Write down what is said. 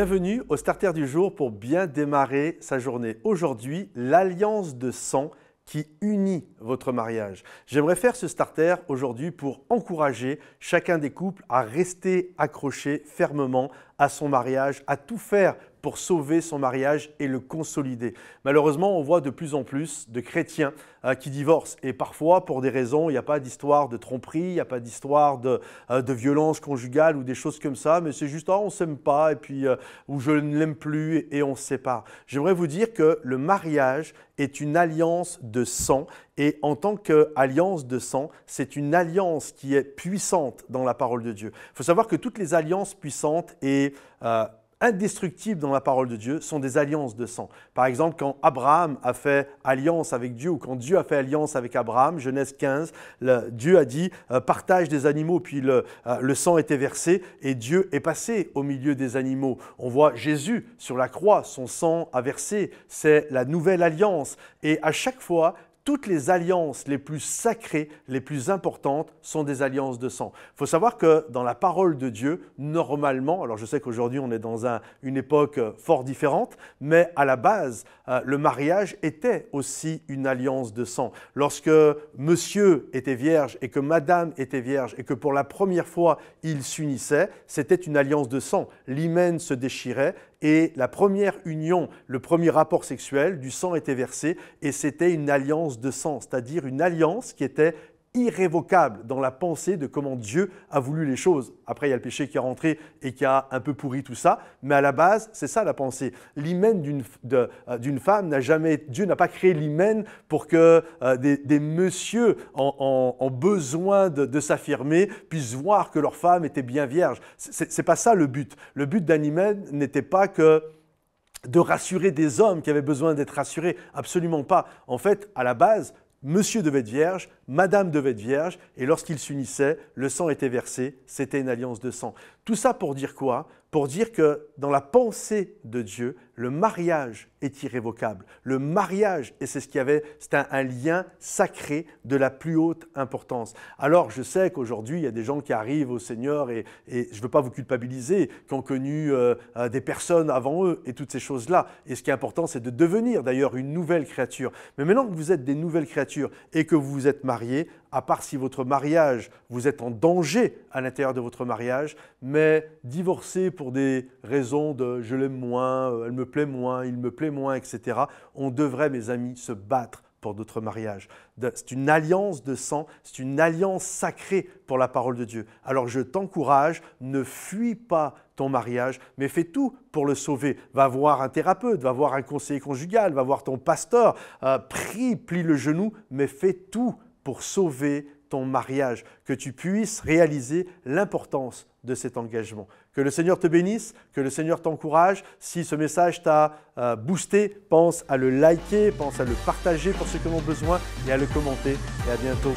Bienvenue au Starter du jour pour bien démarrer sa journée. Aujourd'hui, l'alliance de sang qui unit votre mariage. J'aimerais faire ce starter aujourd'hui pour encourager chacun des couples à rester accroché fermement à son mariage, à tout faire pour sauver son mariage et le consolider. Malheureusement, on voit de plus en plus de chrétiens qui divorcent et parfois pour des raisons, il n'y a pas d'histoire de tromperie, il n'y a pas d'histoire de violence conjugale ou des choses comme ça, mais c'est juste on ne s'aime pas et puis ou je ne l'aime plus et on se sépare. J'aimerais vous dire que le mariage est une alliance de sang et en tant qu'alliance de sang, c'est une alliance qui est puissante dans la parole de Dieu. Il faut savoir que toutes les alliances puissantes et indestructibles dans la parole de Dieu sont des alliances de sang. Par exemple, quand Abraham a fait alliance avec Dieu ou quand Dieu a fait alliance avec Abraham, Genèse 15, Dieu a dit partage des animaux, puis le sang était versé et Dieu est passé au milieu des animaux. On voit Jésus sur la croix, son sang a versé, c'est la nouvelle alliance et à chaque fois, toutes les alliances les plus sacrées, les plus importantes sont des alliances de sang. Il faut savoir que dans la parole de Dieu, normalement, alors je sais qu'aujourd'hui on est dans une époque fort différente, mais à la base, le mariage était aussi une alliance de sang. Lorsque monsieur était vierge et que madame était vierge et que pour la première fois ils s'unissaient, c'était une alliance de sang. L'hymen se déchirait et la première union, le premier rapport sexuel, du sang était versé et c'était une alliance de sang, c'est-à-dire une alliance qui était irrévocable dans la pensée de comment Dieu a voulu les choses. Après, il y a le péché qui est rentré et qui a un peu pourri tout ça, mais à la base, c'est ça la pensée. L'hymen d'une femme n'a jamais, Dieu n'a pas créé l'hymen pour que des messieurs en besoin de s'affirmer puissent voir que leur femme était bien vierge. C'est pas ça le but. Le but d'un hymen n'était pas que de rassurer des hommes qui avaient besoin d'être rassurés. Absolument pas. En fait, à la base, monsieur devait être vierge, madame devait être vierge, et lorsqu'ils s'unissaient, le sang était versé, c'était une alliance de sang. Tout ça pour dire quoi? Pour dire que dans la pensée de Dieu, le mariage est irrévocable. Le mariage, et c'est ce qu'il y avait, c'est un lien sacré de la plus haute importance. Alors, je sais qu'aujourd'hui, il y a des gens qui arrivent au Seigneur et je ne veux pas vous culpabiliser, qui ont connu des personnes avant eux et toutes ces choses-là. Et ce qui est important, c'est de devenir d'ailleurs une nouvelle créature. Mais maintenant que vous êtes des nouvelles créatures et que vous vous êtes mariés, à part si votre mariage, vous êtes en danger à l'intérieur de votre mariage, mais divorcer pour des raisons de « je l'aime moins, elle me plaît moins, il me plaît moins », etc., on devrait, mes amis, se battre pour notre mariage. C'est une alliance de sang, c'est une alliance sacrée pour la parole de Dieu. Alors je t'encourage, ne fuis pas ton mariage, mais fais tout pour le sauver. Va voir un thérapeute, va voir un conseiller conjugal, va voir ton pasteur, plie le genou, mais fais tout pour sauver ton mariage, que tu puisses réaliser l'importance de cet engagement. Que le Seigneur te bénisse, que le Seigneur t'encourage. Si ce message t'a boosté, pense à le liker, pense à le partager pour ceux qui en ont besoin et à le commenter. Et à bientôt.